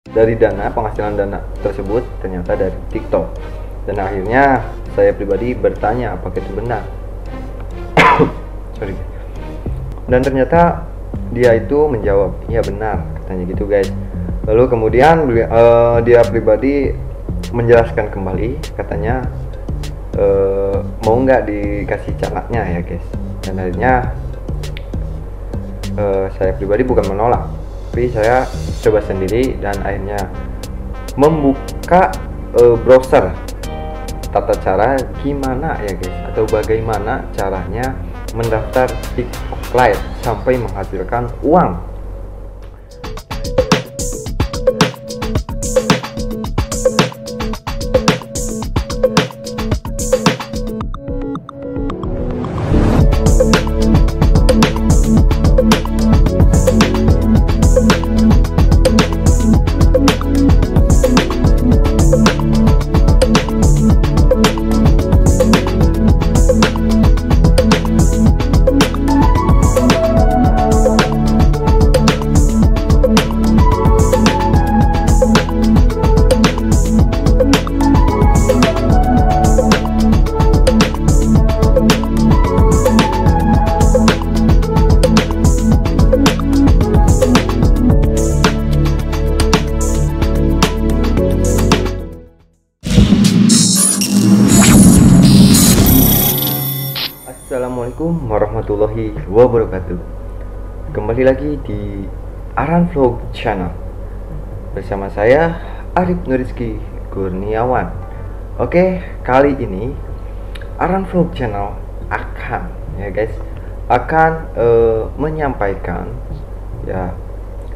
dari penghasilan dana tersebut ternyata dari TikTok. Dan akhirnya saya pribadi bertanya apakah itu benar. Sorry. Dan ternyata dia itu menjawab, iya benar, katanya gitu guys. Lalu kemudian dia pribadi menjelaskan kembali, katanya mau nggak dikasih caranya ya guys. Dan akhirnya saya pribadi bukan menolak, tapi saya coba sendiri dan akhirnya membuka browser tata cara gimana ya guys, atau bagaimana caranya mendaftar TikTok Lite sampai menghasilkan uang. Assalamualaikum warahmatullahi wabarakatuh. Kembali lagi di Aran Vlog Channel bersama saya Arif Nurizky Kurniawan. Oke, kali ini Aran Vlog Channel akan menyampaikan ya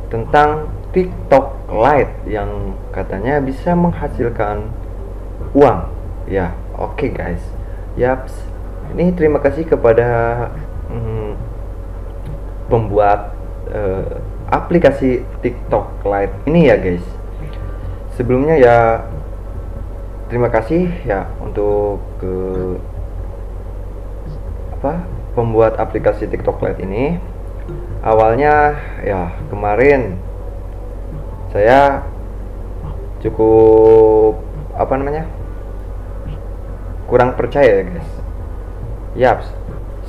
tentang TikTok Lite yang katanya bisa menghasilkan uang. Ya, oke guys. Yaps. Ini terima kasih kepada pembuat aplikasi TikTok Lite ini ya guys. Sebelumnya ya terima kasih ya untuk pembuat aplikasi TikTok Lite ini. Awalnya ya kemarin saya cukup kurang percaya ya guys. Yaps,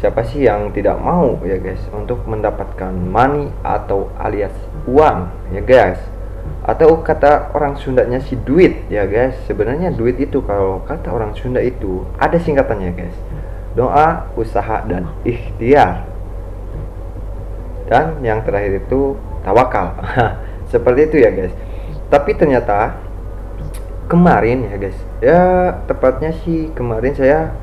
siapa sih yang tidak mau ya guys untuk mendapatkan money atau alias uang ya guys, atau kata orang Sundanya si duit ya guys. Sebenarnya duit itu kalau kata orang Sunda itu ada singkatannya guys, doa, usaha, dan ikhtiar, dan yang terakhir itu tawakal. Seperti itu ya guys. Tapi ternyata kemarin ya guys, ya tepatnya sih kemarin saya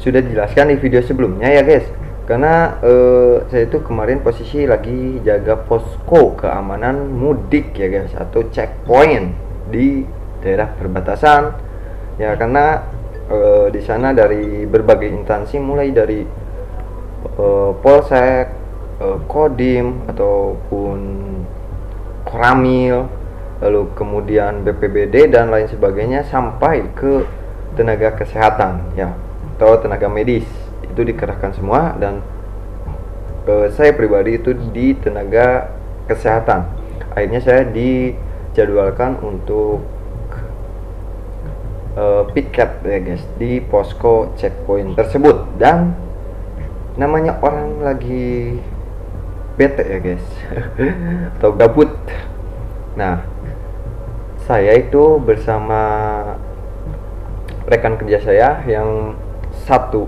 sudah dijelaskan di video sebelumnya ya guys, karena saya itu kemarin posisi lagi jaga posko keamanan mudik ya guys, atau checkpoint di daerah perbatasan ya, karena di sana dari berbagai instansi, mulai dari Polsek, Kodim ataupun Koramil, lalu kemudian BPBD dan lain sebagainya, sampai ke tenaga kesehatan ya, atau tenaga medis itu dikerahkan semua. Dan saya pribadi itu di tenaga kesehatan. Akhirnya saya dijadwalkan untuk piket ya guys di posko checkpoint tersebut. Dan namanya orang lagi bete ya guys atau gabut. Nah, saya itu bersama rekan kerja saya yang satu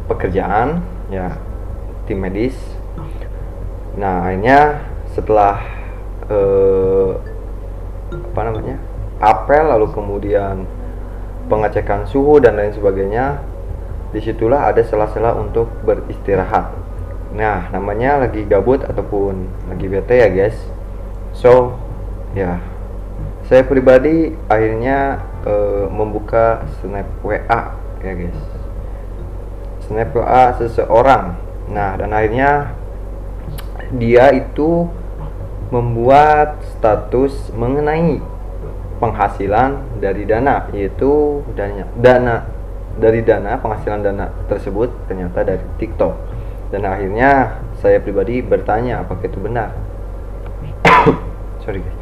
pekerjaan ya, tim medis. Nah, akhirnya setelah apel, lalu kemudian pengecekan suhu dan lain sebagainya, disitulah ada sela-sela untuk beristirahat. Nah, namanya lagi gabut ataupun lagi bete ya guys. So ya, saya pribadi akhirnya membuka snap WA ya guys, snap WA seseorang. Nah, dan akhirnya dia itu membuat status mengenai penghasilan dari dana, yaitu penghasilan dana tersebut ternyata dari TikTok. Dan akhirnya saya pribadi bertanya apakah itu benar. Sorry guys.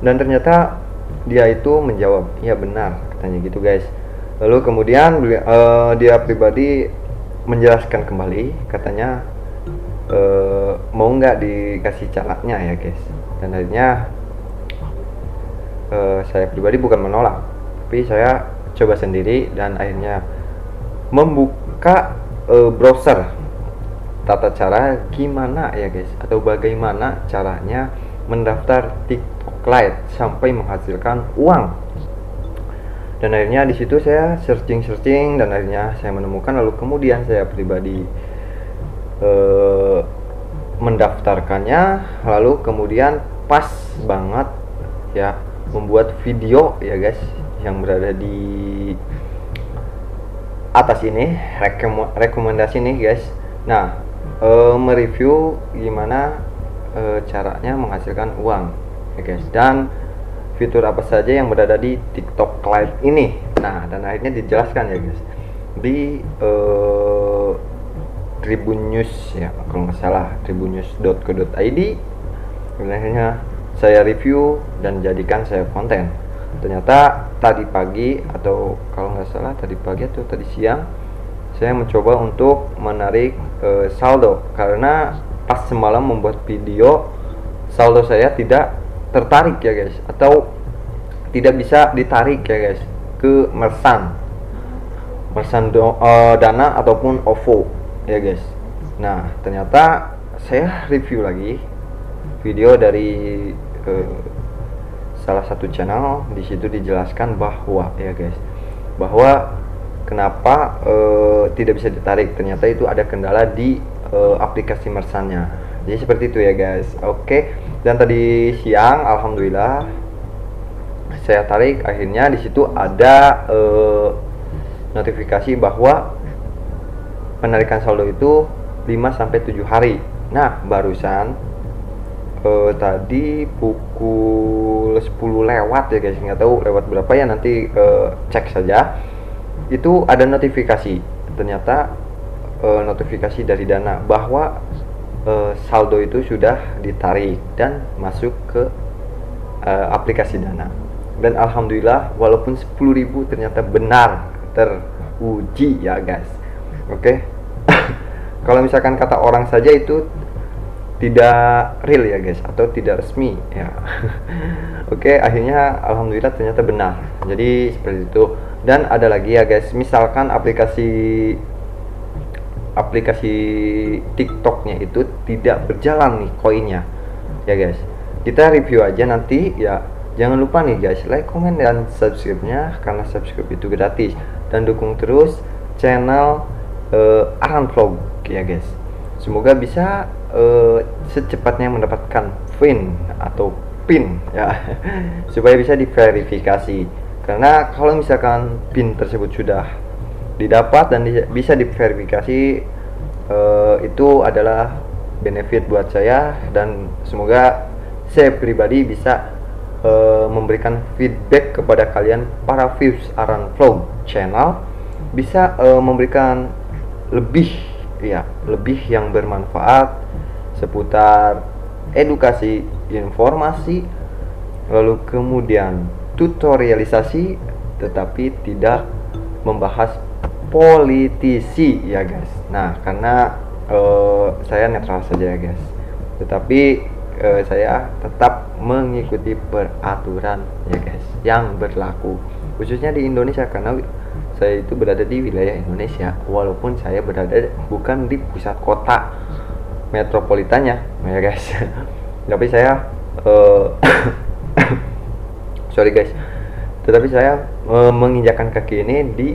dan ternyata dia itu menjawab ya benar katanya gitu guys. Lalu kemudian dia pribadi menjelaskan kembali katanya mau nggak dikasih caranya ya guys. Dan akhirnya saya pribadi bukan menolak, tapi saya coba sendiri dan akhirnya membuka browser tata cara gimana ya guys, atau bagaimana caranya mendaftar TikTok Lite sampai menghasilkan uang. Dan akhirnya di situ saya searching dan akhirnya saya menemukan, lalu kemudian saya pribadi mendaftarkannya, lalu kemudian pas banget ya membuat video ya guys yang berada di atas ini rekomendasi nih guys. Nah, mereview gimana caranya menghasilkan uang ya guys, dan fitur apa saja yang berada di TikTok Lite ini. Nah, dan akhirnya dijelaskan ya guys di Tribun News ya kalau nggak salah, tribunnews.co.id. Dan akhirnya saya review dan jadikan saya konten. Ternyata tadi pagi, atau kalau nggak salah tadi pagi atau tadi siang, saya mencoba untuk menarik saldo, karena pas semalam membuat video saldo saya tidak tertarik ya guys, atau tidak bisa ditarik ya guys ke merchant Dana ataupun OVO ya guys. Nah, ternyata saya review lagi video dari salah satu channel. Di situ dijelaskan bahwa ya guys, bahwa kenapa tidak bisa ditarik, ternyata itu ada kendala di aplikasi merchantnya. Jadi seperti itu ya guys. Oke. Dan tadi siang alhamdulillah saya tarik, akhirnya di situ ada notifikasi bahwa penarikan saldo itu 5-7 hari. Nah, barusan tadi pukul 10 lewat ya guys, nggak tahu lewat berapa ya, nanti cek saja. Itu ada notifikasi, ternyata notifikasi dari Dana bahwa saldo itu sudah ditarik dan masuk ke aplikasi Dana. Dan alhamdulillah walaupun 10.000 ternyata benar teruji ya guys. Oke. Kalau misalkan kata orang saja itu tidak real ya guys, atau tidak resmi ya. Oke, akhirnya alhamdulillah ternyata benar. Jadi seperti itu. Dan ada lagi ya guys, misalkan aplikasi TikToknya itu tidak berjalan nih koinnya ya guys, kita review aja nanti ya. Jangan lupa nih guys, like, comment, dan subscribe-nya, karena subscribe itu gratis. Dan dukung terus channel Aran Vlog ya guys. Semoga bisa secepatnya mendapatkan pin ya supaya bisa diverifikasi. Karena kalau misalkan pin tersebut sudah didapat dan bisa diverifikasi, itu adalah benefit buat saya, dan semoga saya pribadi bisa memberikan feedback kepada kalian para views Aran Vlog channel, bisa memberikan lebih yang bermanfaat seputar edukasi, informasi, lalu kemudian tutorialisasi, tetapi tidak membahas politisi ya guys. Nah, karena saya netral saja ya guys, tetapi saya tetap mengikuti peraturan ya guys yang berlaku khususnya di Indonesia, karena saya itu berada di wilayah Indonesia, walaupun saya berada bukan di pusat kota metropolitannya ya guys. Tapi saya sorry guys, tetapi saya menginjakan kaki ini di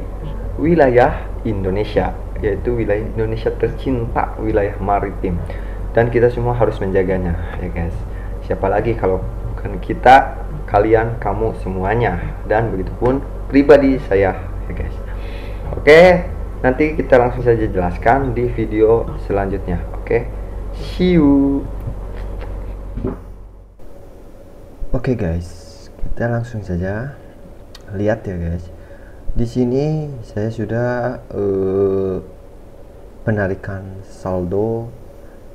wilayah Indonesia, yaitu wilayah Indonesia tercinta, wilayah maritim, dan kita semua harus menjaganya ya guys. Siapa lagi kalau bukan kita, kalian, kamu semuanya, dan begitupun pribadi saya ya guys. Oke, nanti kita langsung saja jelaskan di video selanjutnya. Oke, see you. Oke guys, kita langsung saja lihat ya guys. Di sini saya sudah penarikan saldo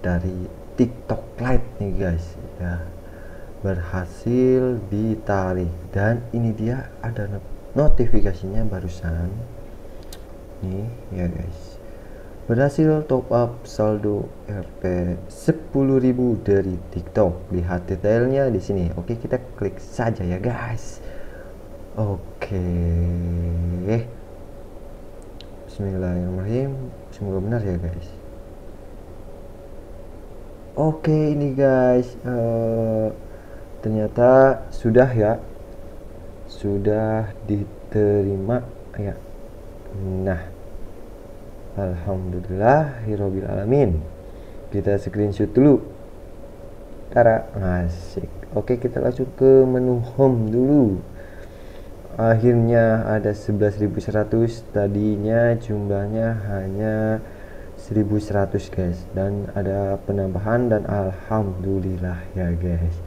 dari TikTok Lite nih guys ya. berhasil ditarik, dan ini dia ada notifikasinya barusan nih ya guys, berhasil top up saldo Rp 10.000 dari TikTok. Lihat detailnya di sini. Oke, kita klik saja ya guys. Oke, bismillahirrahmanirrahim, semoga benar ya guys. Oke, ini guys, ternyata sudah ya, sudah diterima ya. Nah, alhamdulillahirabbil alamin. Kita screenshot dulu. Tara, asik. Oke, kita langsung ke menu home dulu. Akhirnya ada 11.100, tadinya jumlahnya hanya 1.100 guys, dan ada penambahan, dan alhamdulillah ya guys.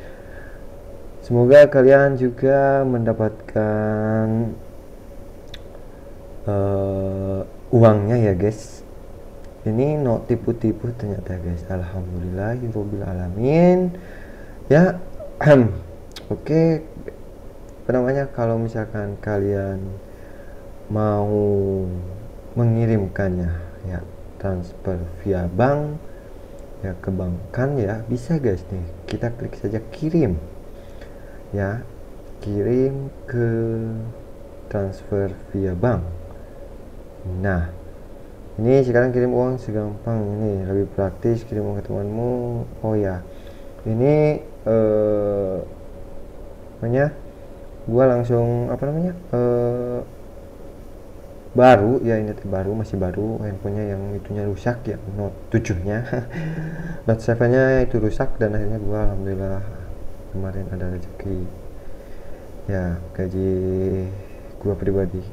Semoga kalian juga mendapatkan uangnya ya guys. Ini no tipu-tipu ternyata guys. Alhamdulillahirabbil alamin ya. Oke, apa namanya, kalau misalkan kalian mau mengirimkannya ya, transfer via bank ya, ke bank kan ya, bisa guys nih, kita klik saja kirim ya, kirim ke transfer via bank. Nah, ini sekarang kirim uang segampang ini, lebih praktis, kirim uang ke temanmu. Oh ya, ini namanya gua langsung apa namanya, baru ya, ini baru, masih baru handphonenya, yang itunya rusak ya, Note 7 nya Note 7 nya itu rusak, dan akhirnya gua alhamdulillah kemarin ada rezeki ya, gaji gua pribadi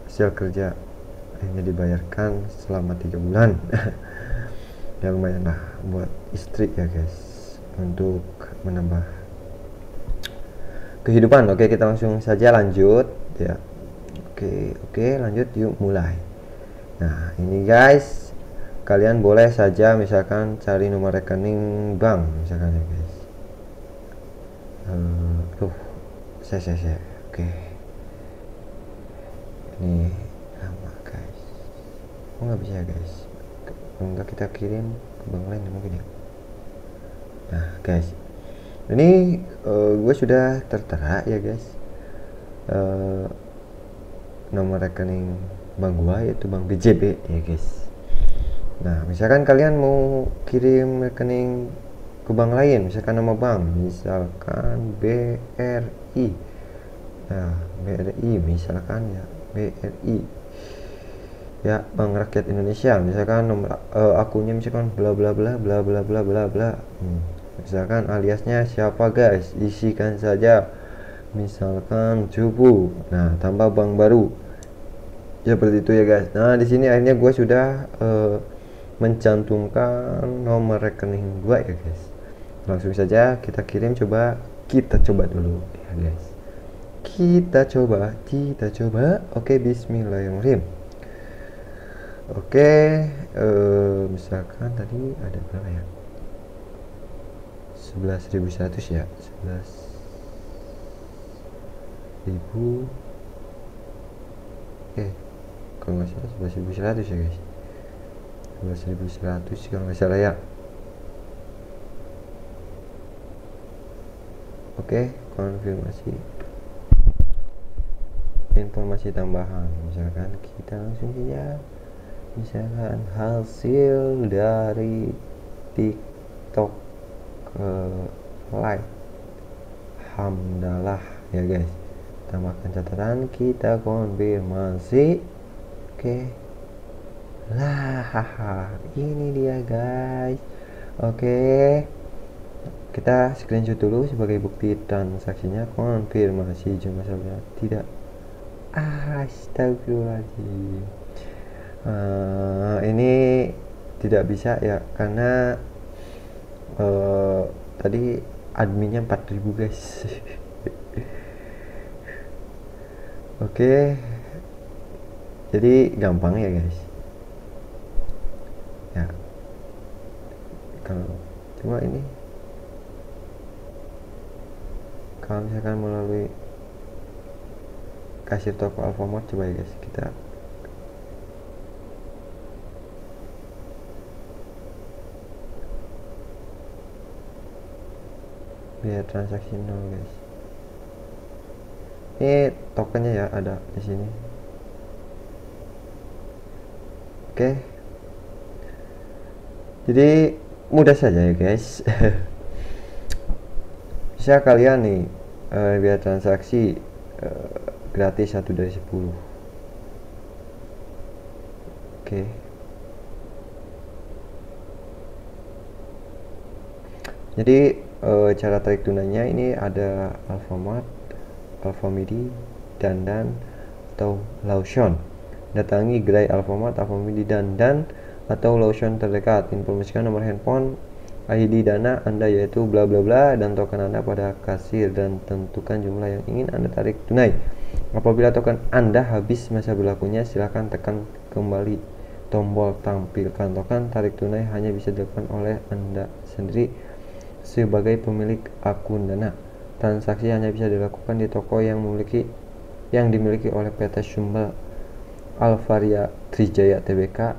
hasil kerja akhirnya dibayarkan selama 3 bulan ya, lumayan lah buat istri ya guys, untuk menambah kehidupan. Oke, kita langsung saja lanjut ya. Oke, lanjut yuk, mulai. Nah, ini guys, kalian boleh saja misalkan cari nomor rekening bank misalkan ya guys. Saya oke, ini nama guys. Nggak bisa ya guys, enggak, kita kirim ke bank lain mungkin ya. Nah guys, ini gue sudah tertera ya guys, nomor rekening bank gua, yaitu bank BJB ya guys. Nah, misalkan kalian mau kirim rekening ke bank lain, misalkan nama bank, misalkan BRI. Nah, BRI misalkan ya, BRI ya, Bank Rakyat Indonesia, misalkan nomor akunnya misalkan bla bla bla bla bla bla bla bla. Misalkan aliasnya siapa guys, isikan saja misalkan Cupu. Nah, tambah bank baru seperti itu ya guys. Nah, di sini akhirnya gue sudah mencantumkan nomor rekening gue ya guys. Langsung saja kita kirim, kita coba dulu ya guys. Kita coba. Oke, bismillahirrahmanirrahim. Oke, misalkan tadi ada berapa ya, 11.100 ya, 11.000. Kalau nggak salah 11.100 ya guys, 11.100 kalau nggak salah ya. Oke, konfirmasi informasi tambahan, misalkan kita langsung saja, misalkan hasil dari TikTok live, alhamdulillah ya guys. Tambahkan catatan, kita konfirmasi. Oke lah, ini dia guys. Oke, kita screenshot dulu sebagai bukti transaksinya. Konfirmasi jumlah saldo tidak. Astagfirullahaladzim. Ini tidak bisa ya, karena tadi adminnya 4.000 guys. Oke, jadi gampang ya guys ya, kalau cuma ini kalau misalkan melalui kasir toko Alfamart, coba ya guys, kita biaya transaksi 0 guys. Ini tokennya ya ada di sini. Oke, jadi mudah saja ya guys. Bisa kalian nih biaya transaksi gratis 1 dari 10. Oke. Jadi cara tarik tunainya ini ada Alfamart, Alfamidi, Dandan, atau Lawson. Datangi gerai Alfamart, Alfamidi, Dandan, atau Lawson terdekat. Informasikan nomor handphone, ID Dana Anda yaitu bla bla bla dan token Anda pada kasir dan tentukan jumlah yang ingin Anda tarik tunai. Apabila token Anda habis masa berlakunya, silakan tekan kembali tombol tampilkan token. Tarik tunai hanya bisa dilakukan oleh Anda sendiri sebagai pemilik akun Dana. Transaksi hanya bisa dilakukan di toko yang dimiliki oleh PT Sumbel Alvaria Trijaya Tbk,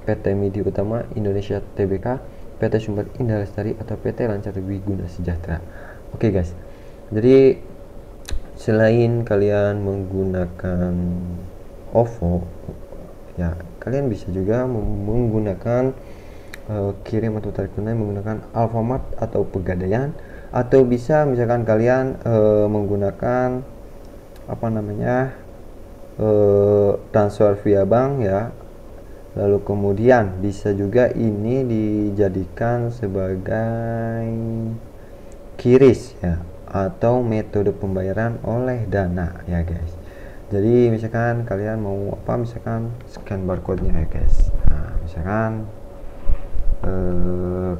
PT Midi Utama Indonesia Tbk, PT Sumber Indah Lestari, atau PT Lancar Wiguna Sejahtera. Oke guys, jadi selain kalian menggunakan OVO ya, kalian bisa juga menggunakan kirim atau tarik tunai menggunakan Alfamart atau Pegadaian, atau bisa misalkan kalian menggunakan apa namanya transfer via bank ya. Lalu kemudian bisa juga ini dijadikan sebagai QRIS ya, atau metode pembayaran oleh Dana ya guys. Jadi misalkan kalian mau apa, misalkan scan barcode nya ya guys. Nah misalkan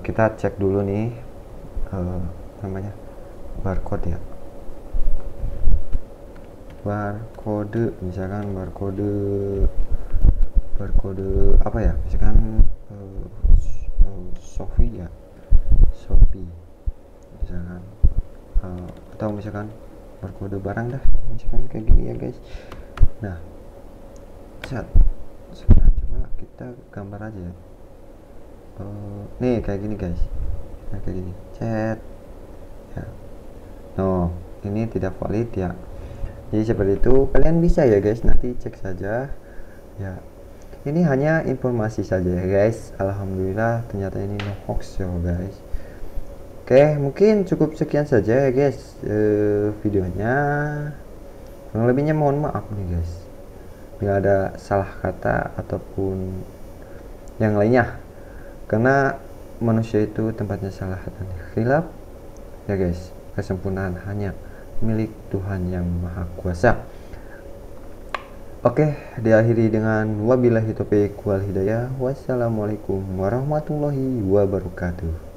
kita cek dulu nih namanya barcode ya, barcode, misalkan barcode apa ya, misalkan Shopee ya, Shopee misalkan, atau misalkan barcode barang dah, misalkan kayak gini ya guys. Nah sekarang coba kita gambar aja ya. Nih kayak gini guys, nah kayak gini chat ya. No, ini tidak valid ya. Jadi seperti itu, kalian bisa ya guys, nanti cek saja ya. Ini hanya informasi saja ya guys. Alhamdulillah ternyata ini no hoax ya guys. Oke, mungkin cukup sekian saja ya guys videonya. Kurang lebihnya mohon maaf nih guys bila ada salah kata ataupun yang lainnya, karena manusia itu tempatnya salah dan khilaf ya guys. Kesempurnaan hanya milik Tuhan yang Maha Kuasa. Oke, diakhiri dengan wabillahi taufiq wal hidayah. Wassalamualaikum warahmatullahi wabarakatuh.